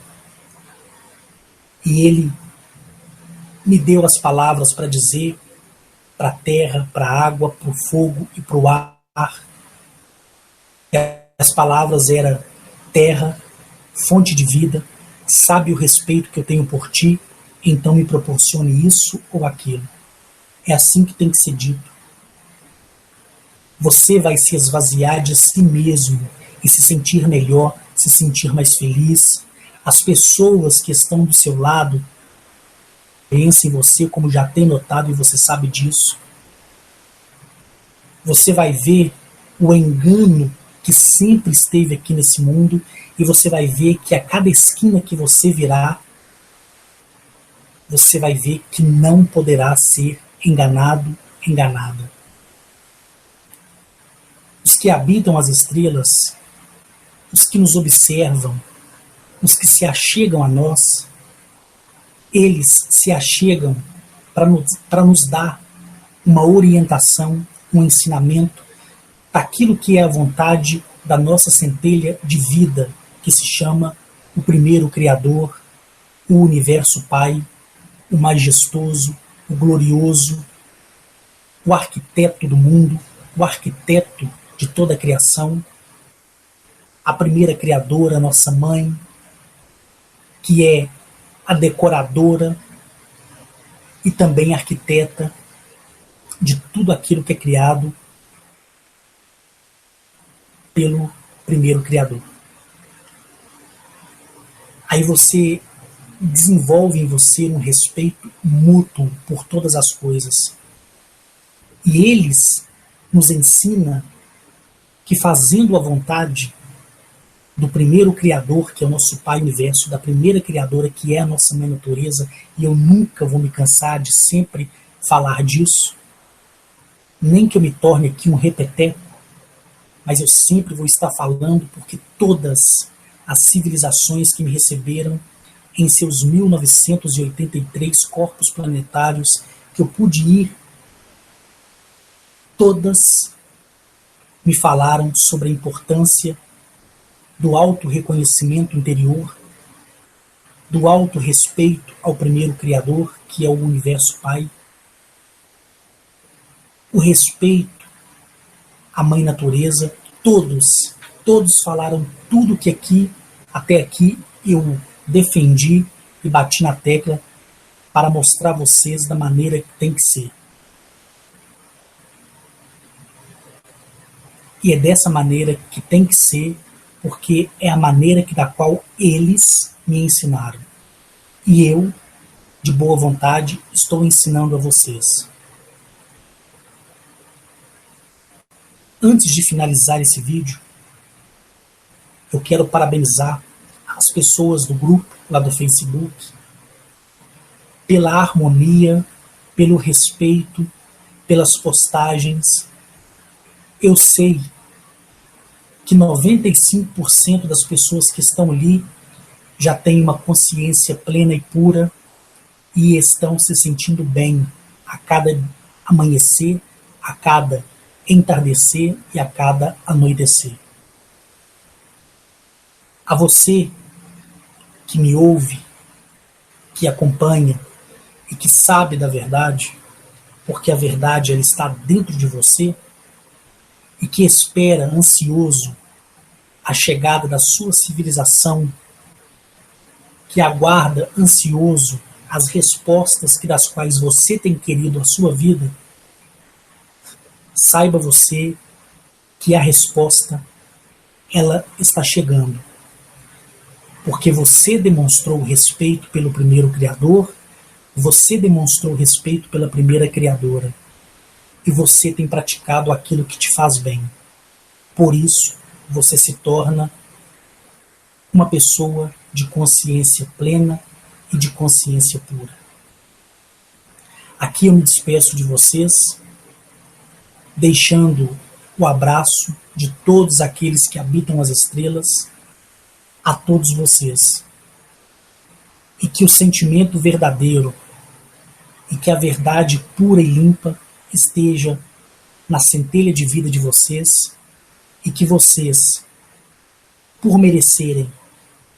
e ele me deu as palavras para dizer para a terra, para a água, para o fogo e para o ar. E as palavras eram: terra, fonte de vida, sabe o respeito que eu tenho por ti, então me proporcione isso ou aquilo. É assim que tem que ser dito. Você vai se esvaziar de si mesmo e se sentir melhor, se sentir mais feliz. As pessoas que estão do seu lado pensam em você, como já tem notado, e você sabe disso. Você vai ver o engano que sempre esteve aqui nesse mundo, e você vai ver que a cada esquina que você virar, você vai ver que não poderá ser enganado, enganada. Os que habitam as estrelas, os que nos observam, os que se achegam a nós, eles se achegam para nos dar uma orientação, um ensinamento daquilo que é a vontade da nossa centelha de vida, que se chama o primeiro Criador, o Universo Pai, o majestoso, o glorioso, o arquiteto do mundo, o arquiteto de toda a criação, a primeira criadora, nossa mãe, que é a decoradora e também arquiteta de tudo aquilo que é criado pelo primeiro Criador. Aí você desenvolve em você um respeito mútuo por todas as coisas. E eles nos ensinam que fazendo a vontade do primeiro Criador, que é o nosso Pai Universo, da primeira Criadora, que é a nossa mãe natureza, e eu nunca vou me cansar de sempre falar disso, nem que eu me torne aqui um repeteco, mas eu sempre vou estar falando porque todas as civilizações que me receberam em seus 1983 corpos planetários que eu pude ir, todas me falaram sobre a importância do auto-reconhecimento interior, do auto-respeito ao primeiro Criador, que é o Universo Pai, o respeito à Mãe Natureza. Todos falaram tudo que até aqui, eu defendi e bati na tecla para mostrar a vocês da maneira que tem que ser. E é dessa maneira que tem que ser, porque é a maneira da qual eles me ensinaram. E eu, de boa vontade, estou ensinando a vocês. Antes de finalizar esse vídeo, eu quero parabenizar as pessoas do grupo lá do Facebook pela harmonia, pelo respeito, pelas postagens. Eu sei que 95% das pessoas que estão ali já têm uma consciência plena e pura e estão se sentindo bem a cada amanhecer, a cada entardecer e a cada anoitecer. A você que me ouve, que acompanha e que sabe da verdade, porque a verdade ela está dentro de você, e que espera, ansioso, a chegada da sua civilização, que aguarda, ansioso, as respostas das quais você tem querido a sua vida, saiba você que a resposta, ela está chegando. Porque você demonstrou respeito pelo primeiro Criador, você demonstrou respeito pela primeira Criadora, e você tem praticado aquilo que te faz bem. Por isso, você se torna uma pessoa de consciência plena e de consciência pura. Aqui eu me despeço de vocês, deixando o abraço de todos aqueles que habitam as estrelas, a todos vocês. E que o sentimento verdadeiro e que a verdade pura e limpa esteja na centelha de vida de vocês e que vocês, por merecerem,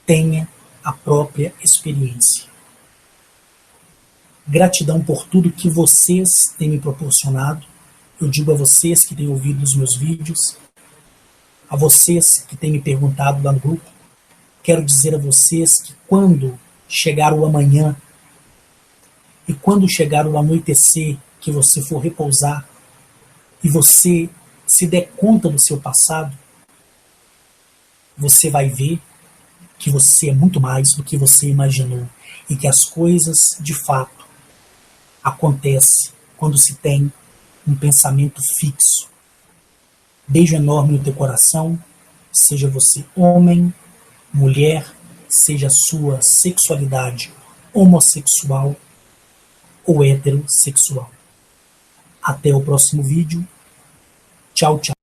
tenham a própria experiência. Gratidão por tudo que vocês têm me proporcionado. Eu digo a vocês que têm ouvido os meus vídeos, a vocês que têm me perguntado lá no grupo. Quero dizer a vocês que quando chegar o amanhã e quando chegar o anoitecer, que você for repousar e você se der conta do seu passado, você vai ver que você é muito mais do que você imaginou e que as coisas, de fato, acontecem quando se tem um pensamento fixo. Beijo enorme no teu coração, seja você homem, mulher, seja a sua sexualidade homossexual ou heterossexual. Até o próximo vídeo. Tchau, tchau.